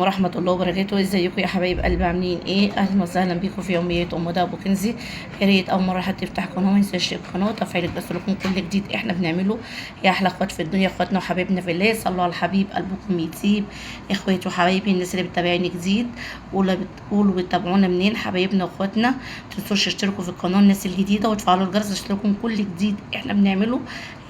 ورحمة الله وبركاته. ازيكم يا حبايب قلبي، عاملين ايه؟ اهلا وسهلا بيكم في يوميات ام ده ابو كنزي. يا ريت اول مرة حد يفتح قناة ما ينساش يشترك القناة وتفعيل الجرس لكم كل جديد احنا بنعمله. يا احلى اخوات في الدنيا، اخواتنا وحبايبنا في الله، صلوا على الحبيب قلبكم يطيب. اخواتي وحبايبي، الناس اللي بتتابعني جديد واللي بتقولوا بتتابعونا منين، حبايبنا واخواتنا، متنسوش تشتركوا في القناة الناس الجديدة وتفعلوا الجرس يشتركوا كل جديد احنا بنعمله.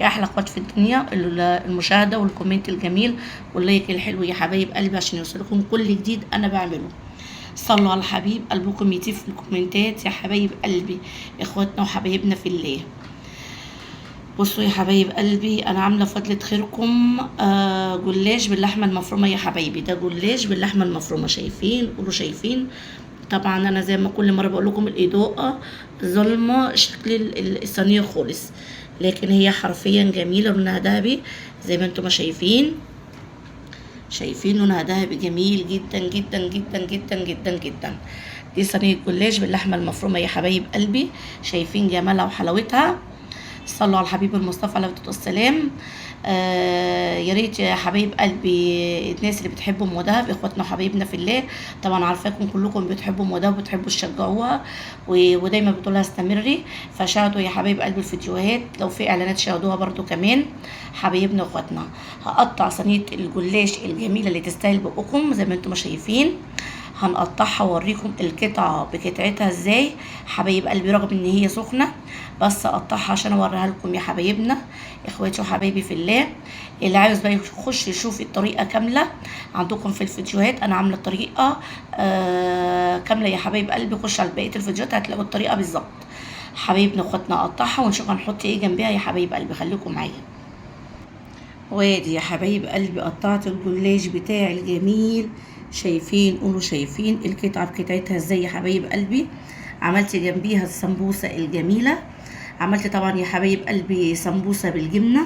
يا احلى اخوات في الدنيا، المشاهدة والكومنت الجميل واللايك الحلو يا حبايب قلبي عشان يوصلكم كل جديد انا بعمله. صلوا على الحبيب قلبكم يطيب في الكومنتات يا حبايب قلبي، اخواتنا وحبايبنا في الله. بصوا يا حبايب قلبي، انا عامله فضلة خيركم جلاش باللحمه المفرومه يا حبايبي. ده جلاش باللحمه المفرومه، شايفين؟ قولوا شايفين. طبعا انا زي ما كل مره بقول لكم الاضاءه ظلمه شكل الصينيه خالص، لكن هي حرفيا جميله، لونها ذهبي زي ما انتم ما شايفين. شايفين لونها ذهبي جميل جدا جدا جدا جدا جدا جدا. دي صينيه جلاش باللحمه المفرومه يا حبايب قلبي، شايفين جمالها وحلاوتها. صلوا على الحبيب المصطفى عليه الصلاه والسلام. يا ريت يا حبايب قلبي الناس اللي بتحبوا ام دهب، اخواتنا وحبايبنا في الله، طبعا عارفاكم كلكم بتحبوا ام دهب وبتحبوا تشجعوها ودايما بتقولها استمري. فشاهدوا يا حبايب قلبي الفيديوهات، لو في اعلانات شاهدوها برضو كمان حبايبنا واخواتنا. هقطع صينيه الجلاش الجميله اللي تستاهل بقكم زي ما انتم شايفين. هنقطعها واوريكم القطعه بقطعتها ازاي حبايب قلبي، رغم ان هي سخنه بس اقطعها عشان اوريها لكم يا حبايبنا اخواتي وحبايبي في الله. اللي عاوز بقى يخش يشوف الطريقه كامله عندكم في الفيديوهات، انا عامله الطريقه كامله يا حبايب قلبي. خش على بقيه الفيديوهات هتلاقوا الطريقه بالظبط. حبايبنا اخواتنا اقطعها ونشوف هنحط ايه جنبها يا حبايب قلبي، خليكم معايا. وادي يا حبايب قلبي قطعت الجلاش بتاعي الجميل، شايفين؟ قولوا شايفين القطعه بقطعتها ازاي يا حبايب قلبي. عملت جنبيها السمبوسه الجميله، عملت طبعا يا حبايب قلبي سمبوسه بالجبنه،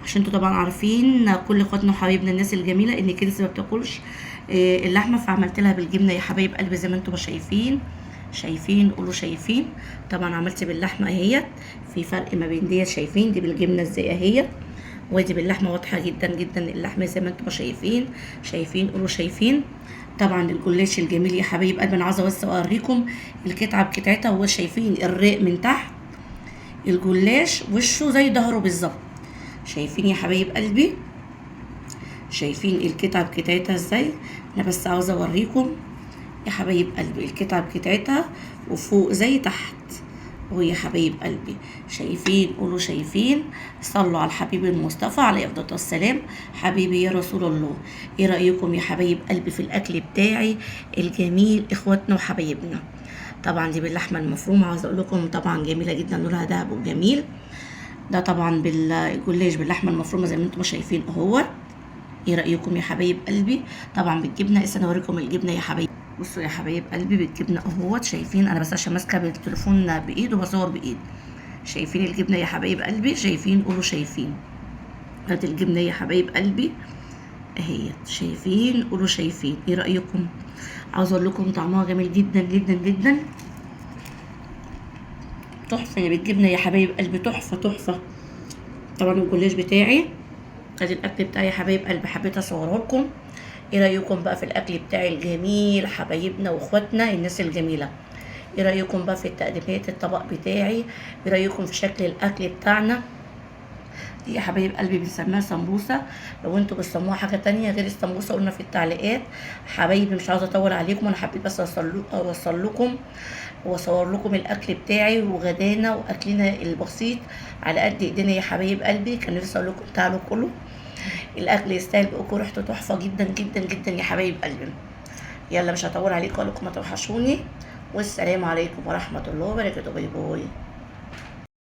عشان انتوا طبعا عارفين كل اخواتنا وحبايبنا الناس الجميله ان كنزي ما بتاكلش اللحمه، فعملت لها بالجبنه يا حبايب قلبي زي ما انتوا شايفين. شايفين؟ قولوا شايفين. طبعا عملت باللحمه اهيت، في فرق ما بين ديت، شايفين؟ دي بالجبنه ازاي اهيت، وادي باللحمه واضحه جدا جدا اللحمه زي ما انتم شايفين. شايفين؟ قولوا شايفين. طبعا الجلاش الجميل يا حبايب قلبي، انا عايزه بس اوريكم القطعه بقطعتها. هو شايفين الرق من تحت؟ الجلاش وشه زي ظهره بالظبط، شايفين يا حبايب قلبي؟ شايفين القطعه بقطعتها ازاي؟ انا بس عاوزه اوريكم يا حبايب قلبي القطعه بقطعتها، وفوق زي تحت. ويا حبايب قلبي شايفين؟ قولوا شايفين. صلوا على الحبيب المصطفى عليه افضل السلام. حبيبي يا رسول الله، ايه رايكم يا حبايب قلبي في الاكل بتاعي الجميل اخواتنا وحبايبنا؟ طبعا دي باللحمه المفرومه، عاوزه اقول لكم طبعا جميله جدا، لونها دهب وجميل. ده طبعا بالجلاش باللحمه المفرومه زي ما انتم شايفين اهوت. ايه رايكم يا حبايب قلبي؟ طبعا بالجبنه، استنى اوريكم الجبنه يا حبايب. بصوا يا حبايب قلبي بالجبنه اهوت، شايفين؟ انا بس عشان ماسكه بالتليفون بايد وبصور بايد. شايفين الجبنه يا حبايب قلبي؟ شايفين؟ قولوا شايفين. ادي الجبنه يا حبايب قلبي اهيت، شايفين؟ قولوا شايفين. ايه رايكم؟ عاوزه اقول لكم طعمها جميل جدا جدا جدا، تحفه بالجبنه يا حبايب قلبي، تحفه تحفه. طبعا الجلاش بتاعي، ادي الاكل بتاعي يا حبايب قلبي، حبيت اصوره لكم. ايه رايكم بقى في الاكل بتاعي الجميل حبايبنا واخواتنا الناس الجميله؟ ايه رايكم بقى في التقديمات الطبق بتاعي؟ ايه رايكم في شكل الاكل بتاعنا؟ دي يا حبايب قلبي بنسميها سمبوسه، لو انتوا بتسموها حاجه تانية غير السمبوسه قلنا في التعليقات. حبايبي مش عاوزه اطول عليكم، انا حبيت بس اوصل لكم واصور لكم الاكل بتاعي وغدانا واكلنا البسيط على قد ايدينا يا حبايب قلبي. كان نفسي اقول لكم تعالوا كلوا، الاكل يستاهل بقكم، ريحته تحفه جدا جدا جدا يا حبايب قلبي. يلا مش هطول عليكم، اقول لكم ما توحشوني، والسلام عليكم ورحمه الله وبركاته. باي باي.